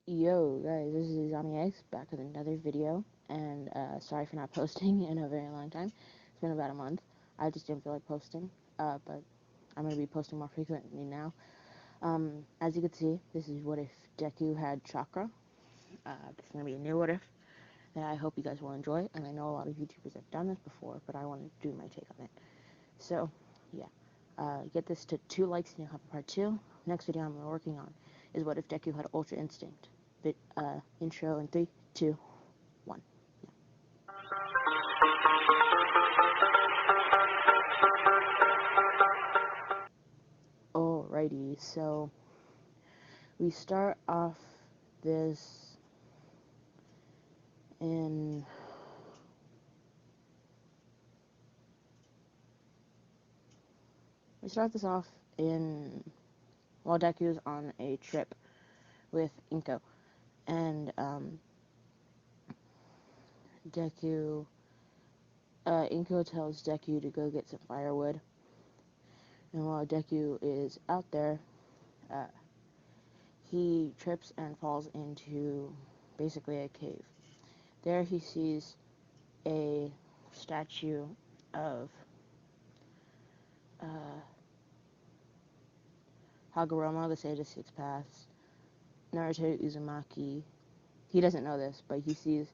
Yo guys, this is X back with another video, and sorry for not posting in a very long time. It's been about a month. I just didn't feel like posting, but I'm gonna be posting more frequently now. As you can see, this is what if Deku had Chakra. This is gonna be a new what if that I hope you guys will enjoy, and I know a lot of YouTubers have done this before, but I want to do my take on it. So, yeah, get this to 2 likes and you'll have a part 2. Next video I'm working on is what if Deku had Ultra Instinct. Intro in 3, 2, 1. Alrighty, so we start off this in we start this off in while Deku's on a trip with Inko, and Deku Inko tells Deku to go get some firewood, and while Deku is out there, uh, he trips and falls into basically a cave. There he sees a statue of uh, Hagoromo, the Sage of Six Paths, Naruto Uzumaki. He doesn't know this, but he sees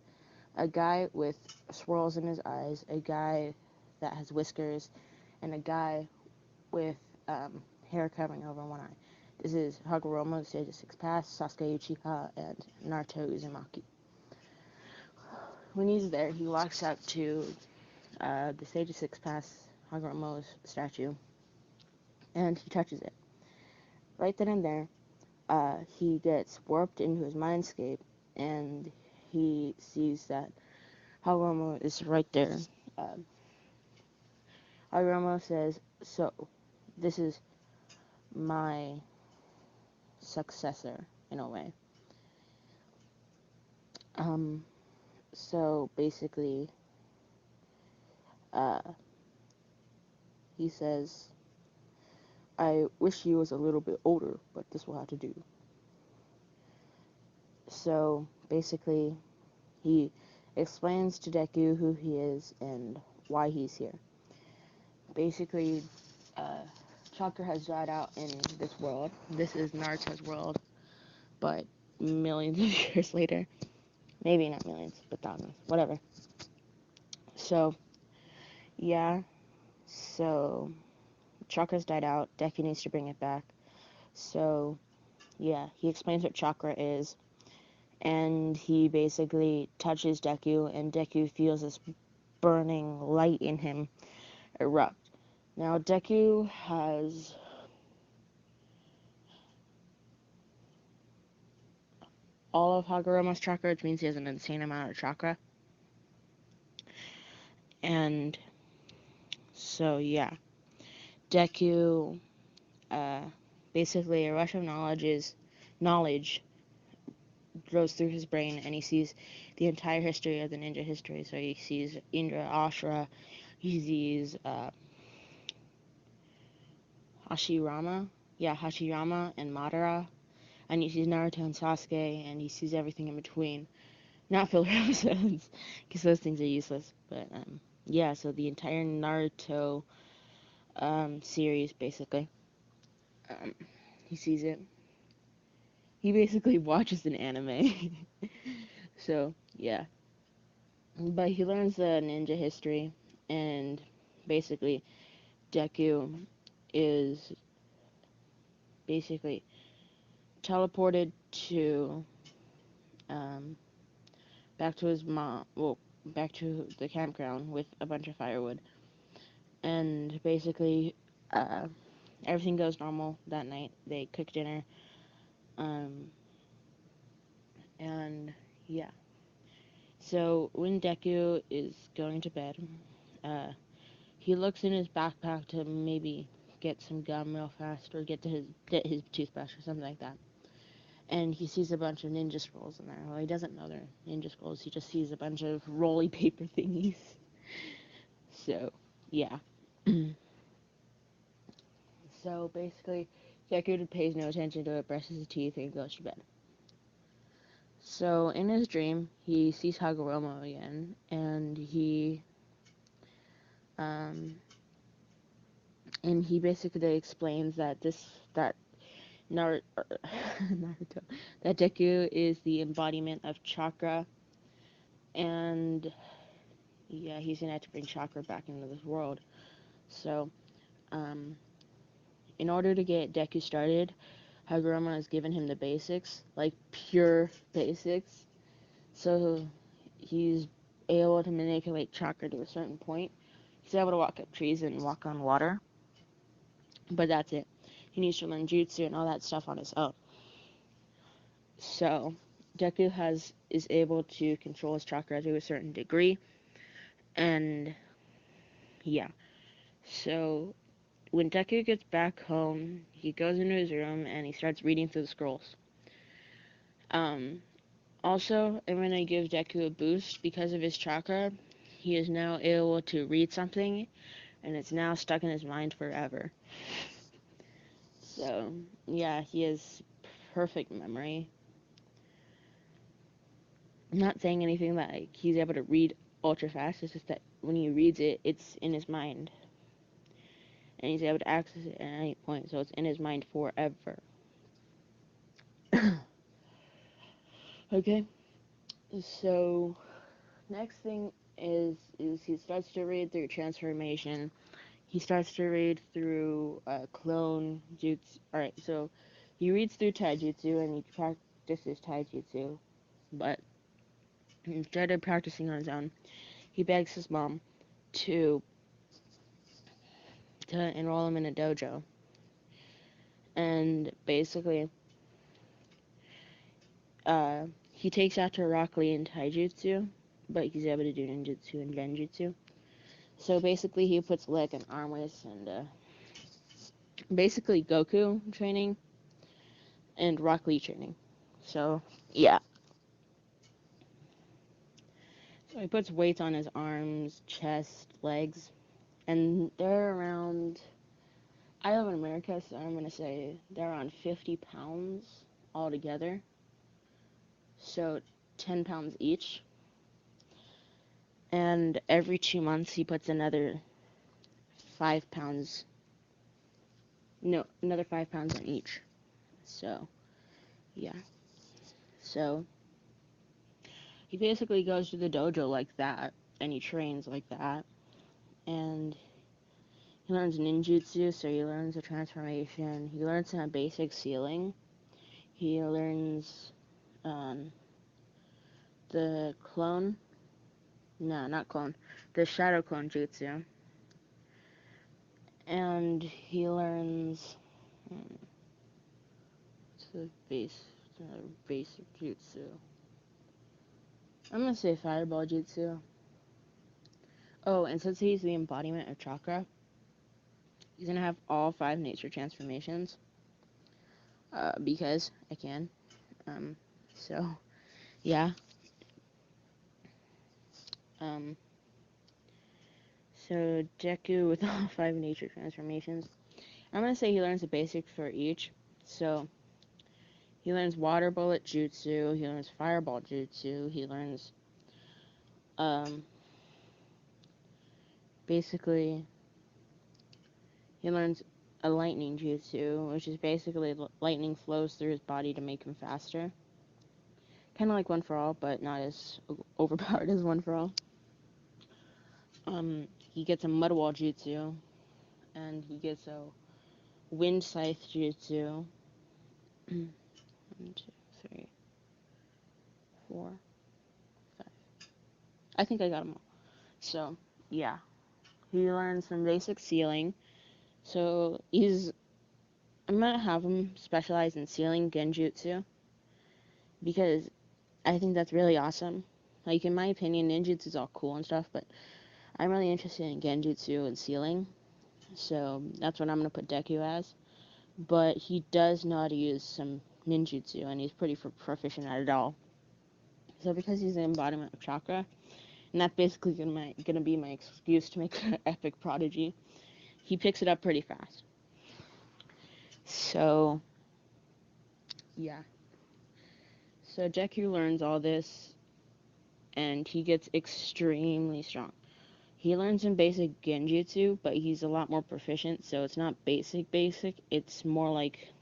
a guy with swirls in his eyes, a guy that has whiskers, and a guy with hair covering over one eye. This is Hagoromo, the Sage of Six Paths, Sasuke Uchiha, and Naruto Uzumaki. When he's there, he walks up to the Sage of Six Paths, Hagoromo's statue, and he touches it. Right then and there, he gets warped into his mindscape, and he sees that Hagoromo is right there. Uh, Hagoromo says, "So, this is my successor, in a way." Um, so basically, uh, he says, "I wish he was a little bit older, but this will have to do." So basically, he explains to Deku who he is and why he's here. Basically, uh, Chakra has died out in this world. This is Naruto's world, but millions of years later. Maybe not millions, but thousands. Whatever. So, yeah. So, Chakra's died out. Deku needs to bring it back. So, yeah. He explains what Chakra is. And he basically touches Deku, and Deku feels this burning light in him erupt. Now, Deku has all of Hagoromo's chakra, which means he has an insane amount of chakra. And so, yeah. Deku, uh, basically, a rush of knowledge goes through his brain, and he sees the entire history of the ninja history. So he sees Indra, Ashura, he sees Hashirama and Madara, and he sees Naruto and Sasuke, and he sees everything in between. Not filler episodes, because those things are useless. But yeah, so the entire Naruto series, basically, um, he sees it. He basically watches an anime. So yeah, but he learns the ninja history, and basically Deku is basically teleported to um, back to his mom. Well, back to the campground with a bunch of firewood, and basically everything goes normal that night. They cook dinner, um, and yeah. So when Deku is going to bed, uh, he looks in his backpack to maybe get some gum real fast, or get his toothbrush or something like that. And he sees a bunch of ninja scrolls in there. Well, he doesn't know they're ninja scrolls. He just sees a bunch of rolly paper thingies. So yeah. So basically, Deku pays no attention to it, brushes his teeth, and goes to bed. So in his dream, he sees Hagoromo again, and um, he basically explains that Naruto, Naruto, that Deku is the embodiment of Chakra, and yeah, he's gonna have to bring Chakra back into this world. So, in order to get Deku started, Hagoromo has given him the basics, like pure basics. So he's able to manipulate Chakra to a certain point. He's able to walk up trees and walk on water, but that's it. He needs to learn jutsu and all that stuff on his own. So Deku is able to control his chakra to a certain degree, and yeah. So when Deku gets back home, he goes into his room and he starts reading through the scrolls. Also, I'm gonna give Deku a boost because of his chakra. He is now able to read something, and it's now stuck in his mind forever. So yeah, he has perfect memory. I'm not saying anything that like he's able to read ultra fast. It's just that when he reads it, it's in his mind, and he's able to access it at any point. So it's in his mind forever. Okay. So next thing is he starts to read through transformation. He starts to read through clone jutsu. All right. So he reads through taijutsu and he practices taijutsu, but instead of practicing on his own, he begs his mom to enroll him in a dojo. And basically, he takes after Rock Lee in taijutsu, but he's able to do ninjutsu and genjutsu. So basically, he puts leg and arm weights and basically Goku training and Rock Lee training. So yeah. So he puts weights on his arms, chest, legs, and they're around. I live in America, so I'm gonna say they're around 50 pounds altogether. So 10 pounds each. And every 2 months he puts another 5 pounds. No, another 5 pounds on each. So yeah. So he basically goes to the dojo like that, and he trains like that, and he learns ninjutsu, so he learns the transformation. He learns some basic sealing. He learns the clone. No, not clone. The shadow clone jutsu. And he learns the basic jutsu. I'm gonna say fireball jutsu. Oh, and since he's the embodiment of chakra, he's gonna have all 5 nature transformations. Because I can. So yeah. Um, so Deku with all 5 nature transformations. I'm gonna say he learns the basics for each. So he learns water bullet jutsu. He learns fireball jutsu. He learns basically he learns a lightning jutsu, which is basically lightning flows through his body to make him faster. Kind of like One for All, but not as overpowered as One for All. He gets a mud wall jutsu, and he gets a wind scythe jutsu. 1, 2, 3, 4, 5. I think I got them all. So yeah, he learns some basic sealing. So I'm gonna have him specialize in sealing genjutsu because I think that's really awesome. Like in my opinion, ninjutsu is all cool and stuff, but I'm really interested in genjutsu and sealing. So that's what I'm gonna put Deku as. But he does know how to use some ninjutsu, and he's pretty proficient at it all. So because he's the embodiment of chakra, and that's basically gonna be my excuse to make an epic prodigy, he picks it up pretty fast. So yeah. So Deku learns all this, and he gets extremely strong. He learns some basic genjutsu, but he's a lot more proficient, so it's not basic. It's more like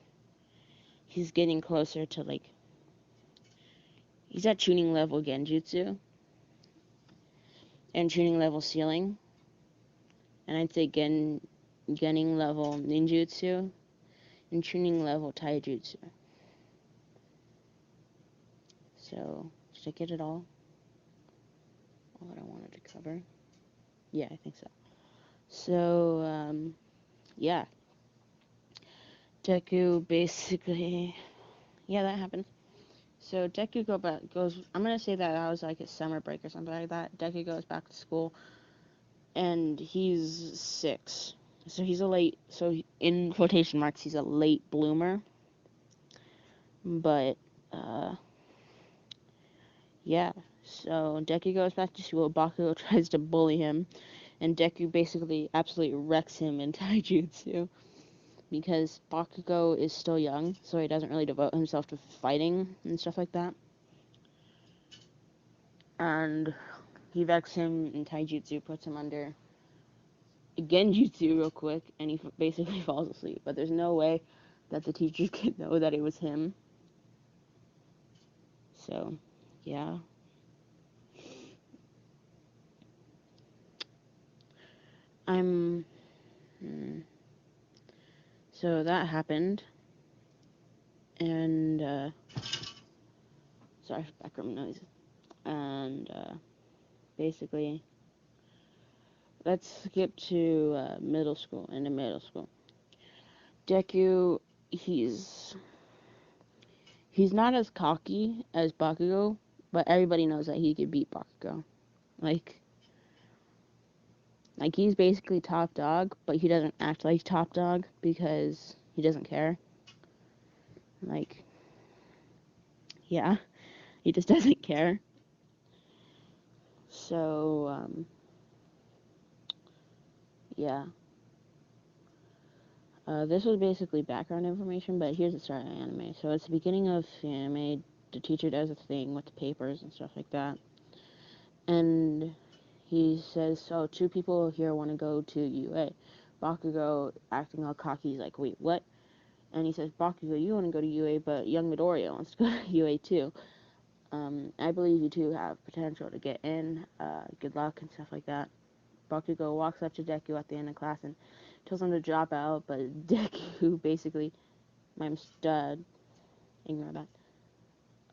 he's getting closer to, like, he's at tuning level genjutsu and tuning level sealing, and I'd say genin level ninjutsu and tuning level taijutsu. So, did I get it all? All that I wanted to cover? Yeah, I think so. So, yeah. Deku basically, yeah, that happened. So Deku goes. I'm gonna say that was like a summer break or something like that. Deku goes back to school, and he's 6. So he's a late. So in quotation marks, he's a late bloomer. But yeah. So Deku goes back to school. Bakugo tries to bully him, and Deku basically absolutely wrecks him in taijutsu because Bakugo is still young, so he doesn't really devote himself to fighting and stuff like that. And he wrecks him in taijutsu, puts him under genjutsu real quick, and he basically falls asleep. But there's no way that the teachers could know that it was him. So, yeah. So that happened, and sorry for background noise. And basically, let's skip to middle school. Into middle school, Deku, he's not as cocky as Bakugo, but everybody knows that he could beat Bakugo. Like he's basically top dog, but he doesn't act like top dog because he doesn't care. Like, yeah, he just doesn't care. So, yeah. This was basically background information, but here's the start of the anime. So it's the beginning of the anime. The teacher does a thing with the papers and stuff like that. And he says, so 2 people here want to go to UA. Bakugo, acting all cocky, he's like, wait, what? And he says, Bakugo, you want to go to UA, but young Midoriya wants to go to UA too. I believe you 2 have potential to get in. Good luck and stuff like that. Bakugo walks up to Deku at the end of class and tells him to drop out, but Deku basically, my stud, ignore that.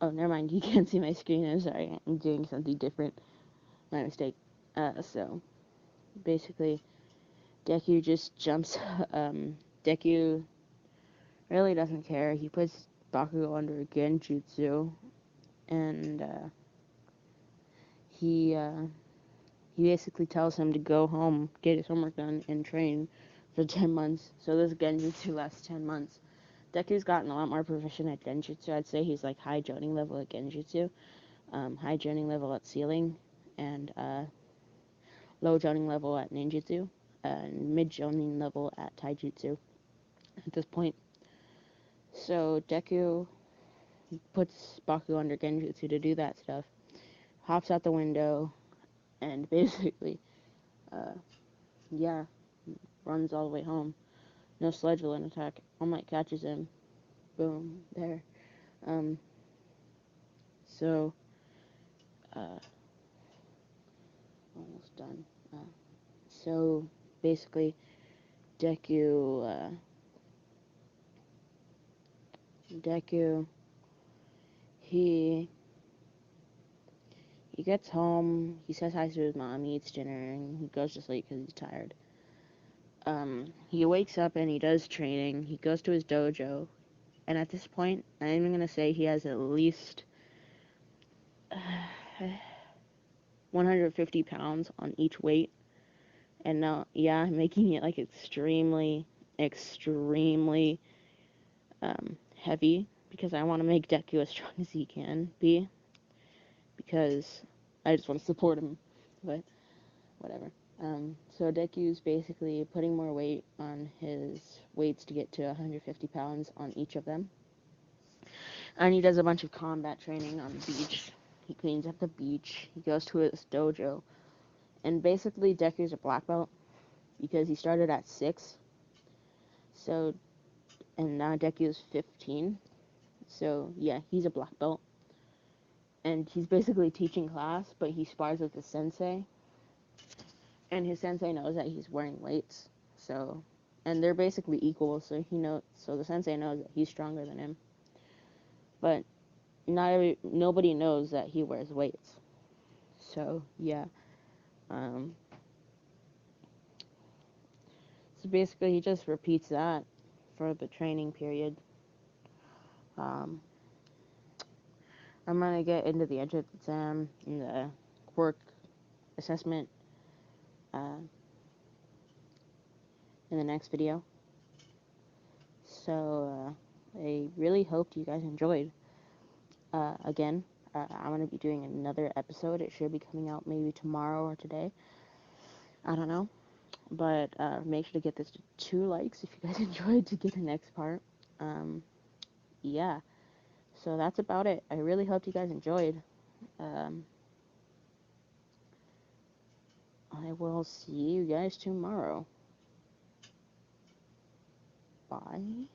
Oh, never mind, you can't see my screen, I'm sorry, I'm doing something different. My mistake. So, basically, Deku just jumps, Deku really doesn't care. He puts Bakugo under Genjutsu, and, he basically tells him to go home, get his homework done, and train for 10 months. So this Genjutsu lasts 10 months. Deku's gotten a lot more proficient at Genjutsu. I'd say he's like high joning level at Genjutsu, high joning level at Sealing, and low joning level at Ninjutsu, and mid joning level at Taijutsu at this point. So Deku puts Baku under Genjutsu to do that stuff, hops out the window, and basically, yeah, runs all the way home. No Sledge Villain attack. All Might catches him. Boom. There. Um, so, almost done. So, basically, Deku, he gets home, he says hi to his mom, he eats dinner, and he goes to sleep because he's tired. He wakes up and he does training, he goes to his dojo, and at this point, I'm even going to say he has at least 150 pounds on each weight, and now, yeah, making it like extremely, extremely heavy, because I want to make Deku as strong as he can be, because I just want to support him, but whatever. So Deku's basically putting more weight on his weights to get to 150 pounds on each of them. And he does a bunch of combat training on the beach. He cleans up the beach. He goes to his dojo. And basically, Deku's a black belt because he started at 6. So, and now Deku is 15. So, yeah, he's a black belt. And he's basically teaching class, but he spars with the sensei. And his sensei knows that he's wearing weights. So, and they're basically equal, so so the sensei knows that he's stronger than him. But nobody knows that he wears weights. So, yeah. So basically, he just repeats that for the training period. I'm going to get into the entrance exam and the quirk assessment in the next video. So, I really hope you guys enjoyed. Again, I'm going to be doing another episode. It should be coming out maybe tomorrow or today. I don't know. But make sure to get this to 2 likes if you guys enjoyed to get the next part. Yeah. So that's about it. I really hope you guys enjoyed. I will see you guys tomorrow. Bye.